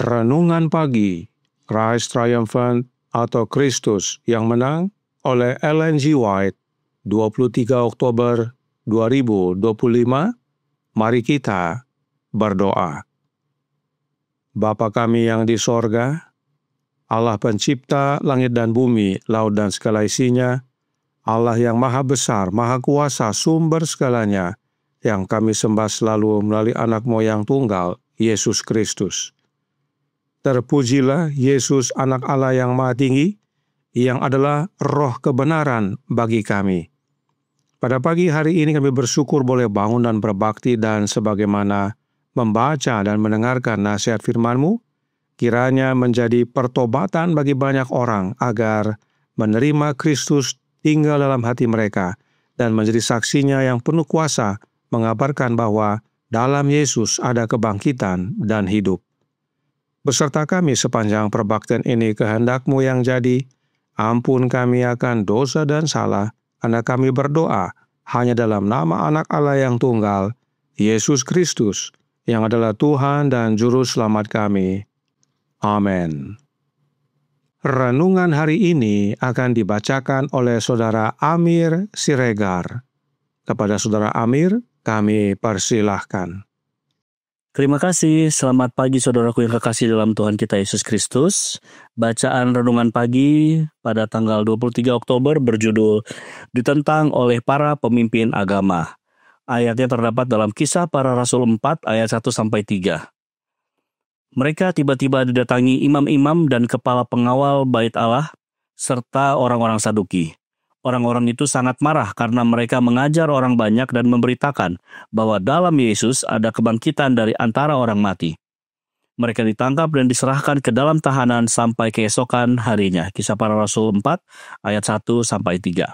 Renungan Pagi, Christ Triumphant atau Kristus yang Menang oleh Ellen G. White, 23 Oktober 2025. Mari kita berdoa. Bapa kami yang di sorga, Allah pencipta langit dan bumi, laut dan segala isinya, Allah yang maha besar, maha kuasa, sumber segalanya, yang kami sembah selalu melalui anak moyang tunggal, Yesus Kristus. Terpujilah Yesus anak Allah yang maha tinggi, yang adalah roh kebenaran bagi kami. Pada pagi hari ini kami bersyukur boleh bangun dan berbakti dan sebagaimana membaca dan mendengarkan nasihat firman-Mu, kiranya menjadi pertobatan bagi banyak orang agar menerima Kristus tinggal dalam hati mereka dan menjadi saksinya yang penuh kuasa mengabarkan bahwa dalam Yesus ada kebangkitan dan hidup. Beserta kami sepanjang perbaktian ini kehendak-Mu yang jadi, ampun kami akan dosa dan salah, karena kami berdoa hanya dalam nama anak Allah yang tunggal, Yesus Kristus, yang adalah Tuhan dan Juru Selamat kami. Amin. Renungan hari ini akan dibacakan oleh Saudara Amir Siregar. Kepada Saudara Amir, kami persilahkan. Terima kasih, selamat pagi saudaraku yang kekasih dalam Tuhan kita Yesus Kristus. Bacaan renungan pagi pada tanggal 23 Oktober berjudul Ditentang oleh para pemimpin agama. Ayatnya terdapat dalam Kisah Para Rasul 4 ayat 1-3. Mereka tiba-tiba didatangi imam-imam dan kepala pengawal bait Allah serta orang-orang Saduki. Orang-orang itu sangat marah karena mereka mengajar orang banyak dan memberitakan bahwa dalam Yesus ada kebangkitan dari antara orang mati. Mereka ditangkap dan diserahkan ke dalam tahanan sampai keesokan harinya. Kisah Para Rasul 4 ayat 1-3.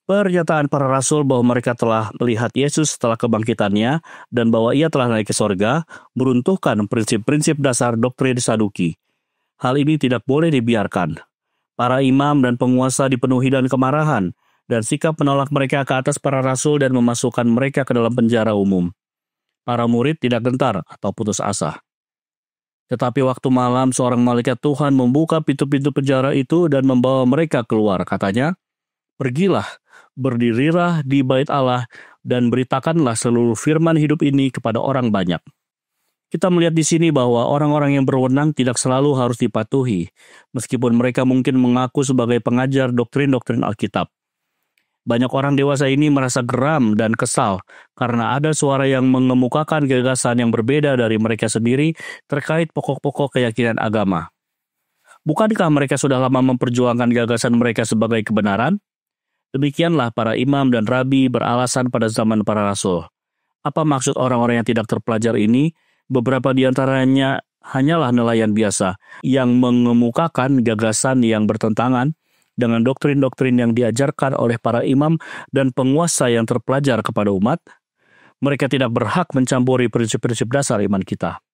Pernyataan para rasul bahwa mereka telah melihat Yesus setelah kebangkitannya dan bahwa ia telah naik ke sorga meruntuhkan prinsip-prinsip dasar doktrin Saduki. Hal ini tidak boleh dibiarkan. Para imam dan penguasa dipenuhi dan kemarahan, dan sikap menolak mereka ke atas para rasul dan memasukkan mereka ke dalam penjara umum. Para murid tidak gentar atau putus asa. Tetapi waktu malam seorang malaikat Tuhan membuka pintu-pintu penjara itu dan membawa mereka keluar. Katanya, "Pergilah, berdirilah di bait Allah, dan beritakanlah seluruh firman hidup ini kepada orang banyak." Kita melihat di sini bahwa orang-orang yang berwenang tidak selalu harus dipatuhi, meskipun mereka mungkin mengaku sebagai pengajar doktrin-doktrin Alkitab. Banyak orang dewasa ini merasa geram dan kesal karena ada suara yang mengemukakan gagasan yang berbeda dari mereka sendiri terkait pokok-pokok keyakinan agama. Bukankah mereka sudah lama memperjuangkan gagasan mereka sebagai kebenaran? Demikianlah para imam dan rabi beralasan pada zaman para rasul. Apa maksud orang-orang yang tidak terpelajar ini? Beberapa di antaranya hanyalah nelayan biasa yang mengemukakan gagasan yang bertentangan dengan doktrin-doktrin yang diajarkan oleh para imam dan penguasa yang terpelajar kepada umat. Mereka tidak berhak mencampuri prinsip-prinsip dasar iman kita.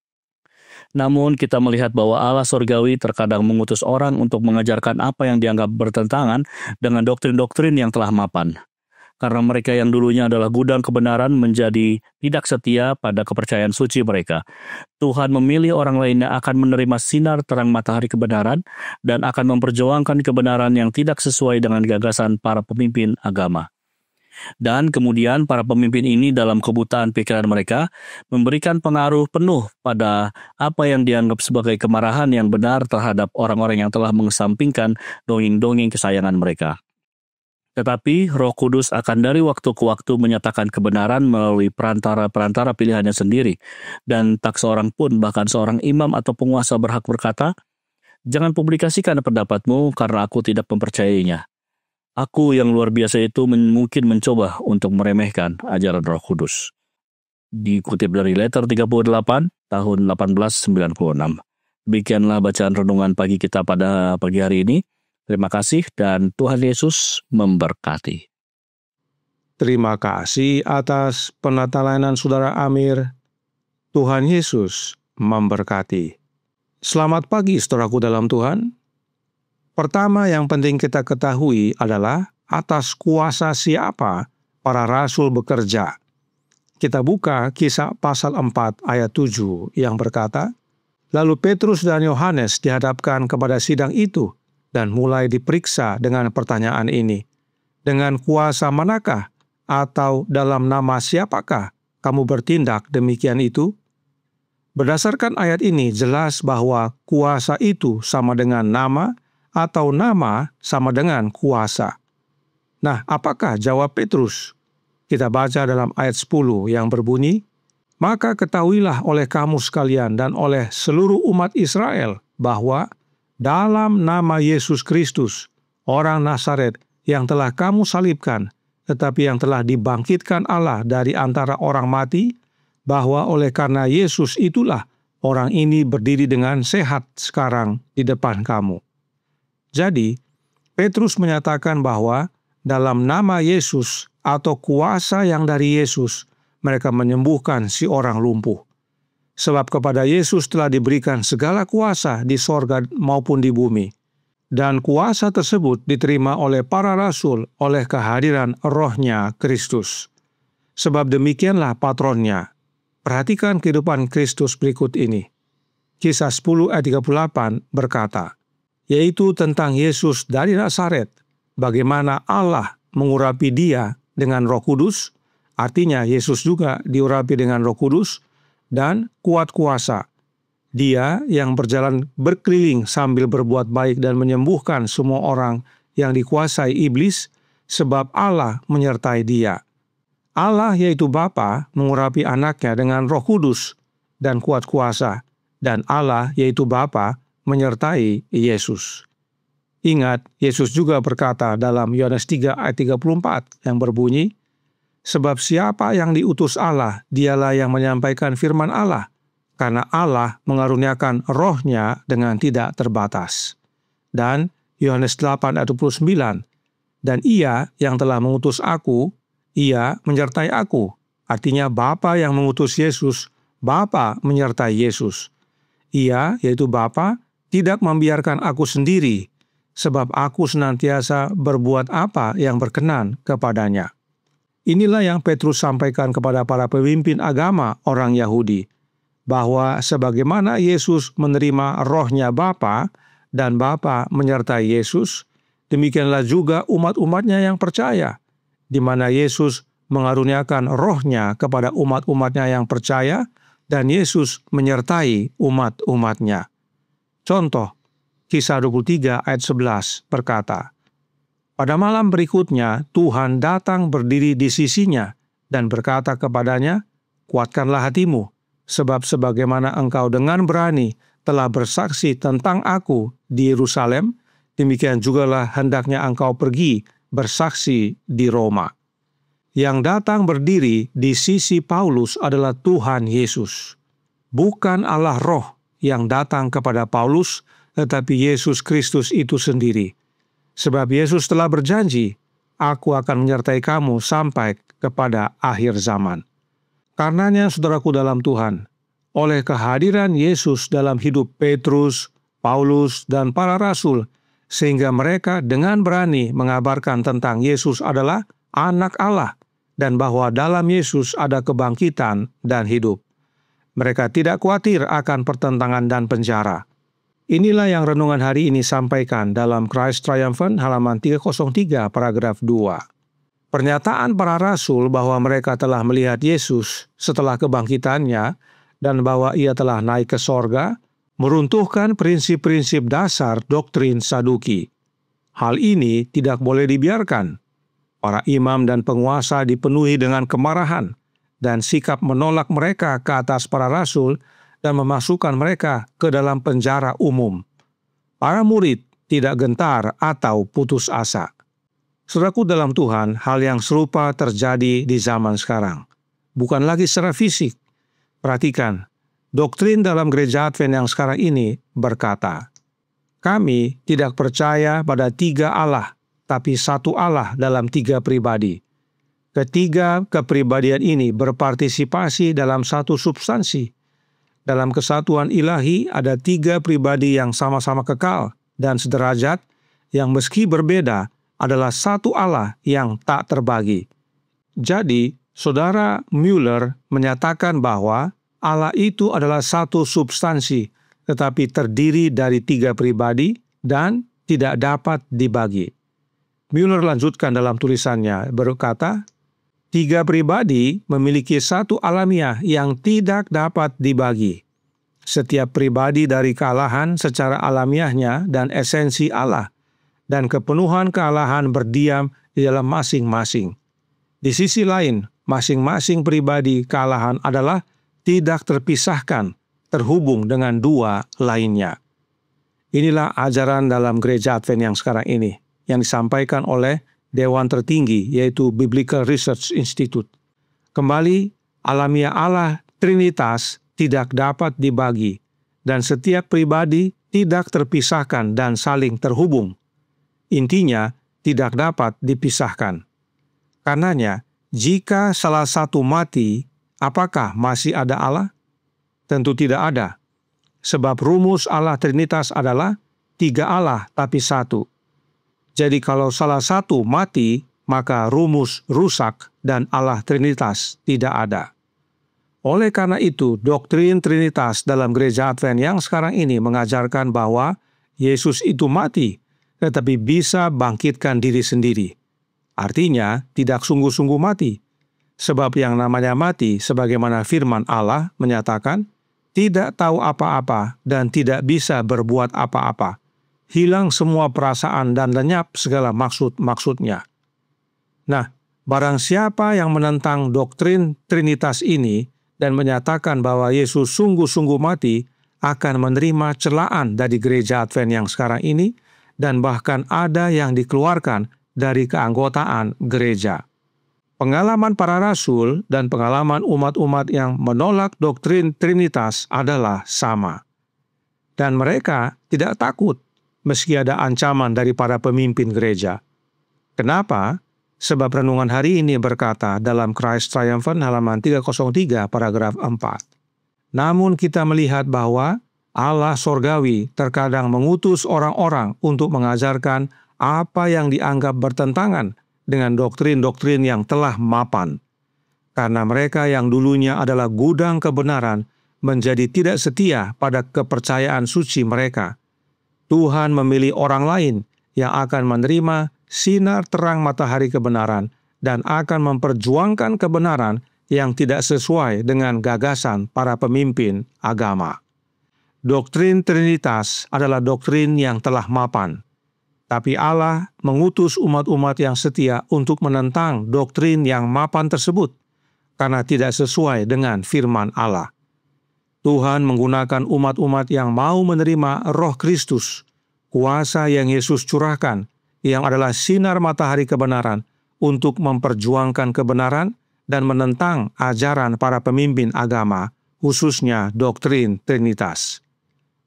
Namun kita melihat bahwa Allah sorgawi terkadang mengutus orang untuk mengajarkan apa yang dianggap bertentangan dengan doktrin-doktrin yang telah mapan. Karena mereka yang dulunya adalah gudang kebenaran menjadi tidak setia pada kepercayaan suci mereka. Tuhan memilih orang lain yang akan menerima sinar terang matahari kebenaran dan akan memperjuangkan kebenaran yang tidak sesuai dengan gagasan para pemimpin agama. Dan kemudian para pemimpin ini dalam kebutaan pikiran mereka memberikan pengaruh penuh pada apa yang dianggap sebagai kemarahan yang benar terhadap orang-orang yang telah mengesampingkan dongeng-dongeng kesayangan mereka. Tetapi Roh Kudus akan dari waktu ke waktu menyatakan kebenaran melalui perantara-perantara pilihannya sendiri. Dan tak seorang pun, bahkan seorang imam atau penguasa berhak berkata, "Jangan publikasikan pendapatmu karena aku tidak mempercayainya." Aku yang luar biasa itu mungkin mencoba untuk meremehkan ajaran Roh Kudus. Dikutip dari Letter 38 tahun 1896. Demikianlah bacaan renungan pagi kita pada pagi hari ini. Terima kasih dan Tuhan Yesus memberkati. Terima kasih atas penatalayanan Saudara Amir. Tuhan Yesus memberkati. Selamat pagi saudaraku dalam Tuhan. Pertama yang penting kita ketahui adalah atas kuasa siapa para rasul bekerja. Kita buka Kisah pasal 4 ayat 7 yang berkata, "Lalu Petrus dan Yohanes dihadapkan kepada sidang itu dan mulai diperiksa dengan pertanyaan ini, 'Dengan kuasa manakah atau dalam nama siapakah kamu bertindak demikian itu?'" Berdasarkan ayat ini jelas bahwa kuasa itu sama dengan nama atau nama sama dengan kuasa. Nah, apakah jawab Petrus? Kita baca dalam ayat 10 yang berbunyi, "Maka ketahuilah oleh kamu sekalian dan oleh seluruh umat Israel bahwa dalam nama Yesus Kristus, orang Nazaret yang telah kamu salibkan, tetapi yang telah dibangkitkan Allah dari antara orang mati, bahwa oleh karena Yesus itulah orang ini berdiri dengan sehat sekarang di depan kamu." Jadi, Petrus menyatakan bahwa dalam nama Yesus atau kuasa yang dari Yesus, mereka menyembuhkan si orang lumpuh. Sebab kepada Yesus telah diberikan segala kuasa di sorga maupun di bumi. Dan kuasa tersebut diterima oleh para rasul oleh kehadiran Roh-Nya Kristus. Sebab demikianlah patronnya. Perhatikan kehidupan Kristus berikut ini. Kisah 10 ayat 38 berkata, yaitu tentang Yesus dari Nazaret, bagaimana Allah mengurapi dia dengan Roh Kudus, artinya Yesus juga diurapi dengan Roh Kudus, dan kuat kuasa. Dia yang berjalan berkeliling sambil berbuat baik dan menyembuhkan semua orang yang dikuasai iblis, sebab Allah menyertai dia. Allah yaitu Bapa mengurapi anaknya dengan Roh Kudus dan kuat kuasa, dan Allah yaitu Bapa menyertai Yesus. Ingat, Yesus juga berkata dalam Yohanes 3 ayat 34 yang berbunyi, "Sebab siapa yang diutus Allah, dialah yang menyampaikan firman Allah, karena Allah mengaruniakan Roh-Nya dengan tidak terbatas." Dan Yohanes 8 ayat 29, "Dan Ia yang telah mengutus aku, Ia menyertai aku." Artinya Bapa yang mengutus Yesus, Bapa menyertai Yesus. Ia, yaitu Bapa, tidak membiarkan aku sendiri, sebab aku senantiasa berbuat apa yang berkenan kepadanya. Inilah yang Petrus sampaikan kepada para pemimpin agama orang Yahudi, bahwa sebagaimana Yesus menerima Roh-Nya Bapa dan Bapa menyertai Yesus, demikianlah juga umat-umatnya yang percaya, di mana Yesus mengaruniakan Roh-Nya kepada umat-umatnya yang percaya, dan Yesus menyertai umat-umatnya. Contoh, Kisah 23 ayat 11 berkata, "Pada malam berikutnya Tuhan datang berdiri di sisinya dan berkata kepadanya, 'Kuatkanlah hatimu, sebab sebagaimana engkau dengan berani telah bersaksi tentang aku di Yerusalem, demikian jugalah hendaknya engkau pergi bersaksi di Roma.'" Yang datang berdiri di sisi Paulus adalah Tuhan Yesus. Bukan Allah Roh yang datang kepada Paulus, tetapi Yesus Kristus itu sendiri. Sebab Yesus telah berjanji, "Aku akan menyertai kamu sampai kepada akhir zaman." Karenanya, saudaraku dalam Tuhan, oleh kehadiran Yesus dalam hidup Petrus, Paulus, dan para rasul, sehingga mereka dengan berani mengabarkan tentang Yesus adalah Anak Allah dan bahwa dalam Yesus ada kebangkitan dan hidup. Mereka tidak khawatir akan pertentangan dan penjara. Inilah yang renungan hari ini sampaikan dalam Christ Triumphant halaman 303 paragraf 2. Pernyataan para rasul bahwa mereka telah melihat Yesus setelah kebangkitannya dan bahwa ia telah naik ke sorga meruntuhkan prinsip-prinsip dasar doktrin Saduki. Hal ini tidak boleh dibiarkan. Para imam dan penguasa dipenuhi dengan kemarahan dan sikap menolak mereka ke atas para rasul dan memasukkan mereka ke dalam penjara umum. Para murid tidak gentar atau putus asa. Saudaraku dalam Tuhan, hal yang serupa terjadi di zaman sekarang. Bukan lagi secara fisik. Perhatikan, doktrin dalam gereja Advent yang sekarang ini berkata, kami tidak percaya pada 3 Allah, tapi 1 Allah dalam 3 pribadi. Ketiga kepribadian ini berpartisipasi dalam satu substansi. Dalam kesatuan ilahi ada 3 pribadi yang sama-sama kekal dan sederajat, yang meski berbeda adalah 1 Allah yang tak terbagi. Jadi, Saudara Müller menyatakan bahwa Allah itu adalah satu substansi, tetapi terdiri dari 3 pribadi dan tidak dapat dibagi. Müller lanjutkan dalam tulisannya berkata, 3 pribadi memiliki satu alamiah yang tidak dapat dibagi. Setiap pribadi dari kealahan secara alamiahnya dan esensi Allah, dan kepenuhan kealahan berdiam di dalam masing-masing. Di sisi lain, masing-masing pribadi kealahan adalah tidak terpisahkan, terhubung dengan 2 lainnya. Inilah ajaran dalam gereja Advent yang sekarang ini, yang disampaikan oleh Dewan Tertinggi, yaitu Biblical Research Institute. Kembali, alamiah Allah Trinitas tidak dapat dibagi, dan setiap pribadi tidak terpisahkan dan saling terhubung. Intinya, tidak dapat dipisahkan. Karenanya, jika salah satu mati, apakah masih ada Allah? Tentu tidak ada. Sebab rumus Allah Trinitas adalah 3 Allah tapi 1. Jadi kalau salah satu mati, maka rumus rusak dan Allah Trinitas tidak ada. Oleh karena itu, doktrin Trinitas dalam gereja Advent yang sekarang ini mengajarkan bahwa Yesus itu mati, tetapi bisa bangkitkan diri sendiri. Artinya, tidak sungguh-sungguh mati. Sebab yang namanya mati, sebagaimana firman Allah menyatakan, tidak tahu apa-apa dan tidak bisa berbuat apa-apa. Hilang semua perasaan dan lenyap segala maksud-maksudnya. Nah, barang siapa yang menentang doktrin Trinitas ini dan menyatakan bahwa Yesus sungguh-sungguh mati, akan menerima celaan dari gereja Advent yang sekarang ini, dan bahkan ada yang dikeluarkan dari keanggotaan gereja. Pengalaman para rasul dan pengalaman umat-umat yang menolak doktrin Trinitas adalah sama. Dan mereka tidak takut meski ada ancaman dari para pemimpin gereja. Kenapa? Sebab renungan hari ini berkata dalam Christ Triumphant halaman 303 paragraf 4. Namun kita melihat bahwa Allah sorgawi terkadang mengutus orang-orang untuk mengajarkan apa yang dianggap bertentangan dengan doktrin-doktrin yang telah mapan. Karena mereka yang dulunya adalah gudang kebenaran menjadi tidak setia pada kepercayaan suci mereka. Tuhan memilih orang lain yang akan menerima sinar terang matahari kebenaran dan akan memperjuangkan kebenaran yang tidak sesuai dengan gagasan para pemimpin agama. Doktrin Trinitas adalah doktrin yang telah mapan. Tapi Allah mengutus umat-umat yang setia untuk menentang doktrin yang mapan tersebut karena tidak sesuai dengan firman Allah. Tuhan menggunakan umat-umat yang mau menerima Roh Kristus, kuasa yang Yesus curahkan, yang adalah sinar matahari kebenaran, untuk memperjuangkan kebenaran dan menentang ajaran para pemimpin agama, khususnya doktrin Trinitas.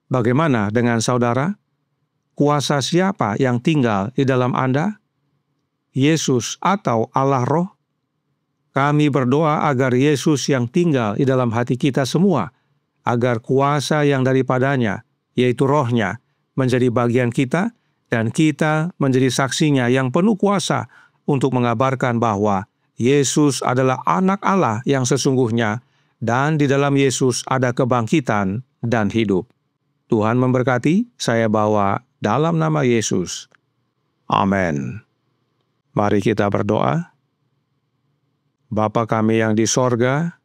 Bagaimana dengan saudara? Kuasa siapa yang tinggal di dalam Anda? Yesus atau Allah Roh? Kami berdoa agar Yesus yang tinggal di dalam hati kita semua agar kuasa yang daripadanya, yaitu Roh-Nya, menjadi bagian kita, dan kita menjadi saksinya yang penuh kuasa untuk mengabarkan bahwa Yesus adalah Anak Allah yang sesungguhnya, dan di dalam Yesus ada kebangkitan dan hidup. Tuhan memberkati, saya bawa dalam nama Yesus. Amin. Mari kita berdoa. Bapa kami yang di sorga,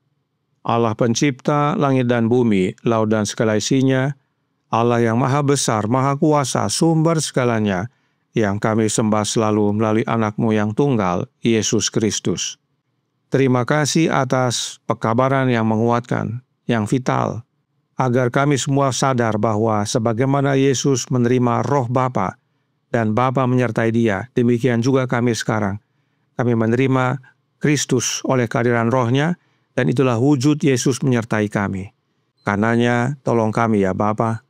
Allah pencipta langit dan bumi, laut dan segala isinya, Allah yang maha besar, maha kuasa, sumber segalanya, yang kami sembah selalu melalui anak-Mu yang tunggal, Yesus Kristus. Terima kasih atas pekabaran yang menguatkan, yang vital, agar kami semua sadar bahwa sebagaimana Yesus menerima roh Bapa, dan Bapa menyertai Dia, demikian juga kami sekarang. Kami menerima Kristus oleh kehadiran Roh-Nya, dan itulah wujud Yesus menyertai kami. Karenanya, tolong kami ya Bapa,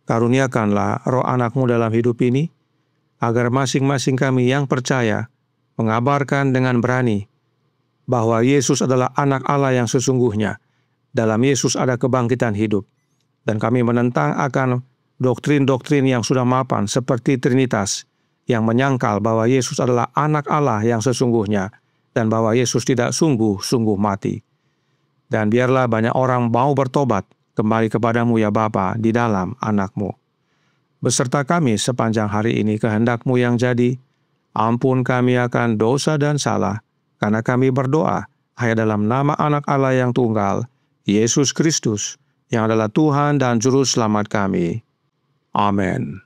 karuniakanlah roh anak-Mu dalam hidup ini, agar masing-masing kami yang percaya mengabarkan dengan berani bahwa Yesus adalah Anak Allah yang sesungguhnya. Dalam Yesus ada kebangkitan hidup. Dan kami menentang akan doktrin-doktrin yang sudah mapan seperti Trinitas, yang menyangkal bahwa Yesus adalah Anak Allah yang sesungguhnya, dan bahwa Yesus tidak sungguh-sungguh mati. Dan biarlah banyak orang mau bertobat kembali kepadamu ya Bapa di dalam anak-Mu. Beserta kami sepanjang hari ini kehendak-Mu yang jadi, ampun kami akan dosa dan salah, karena kami berdoa hanya dalam nama Anak Allah yang tunggal, Yesus Kristus, yang adalah Tuhan dan Juru Selamat kami. Amin.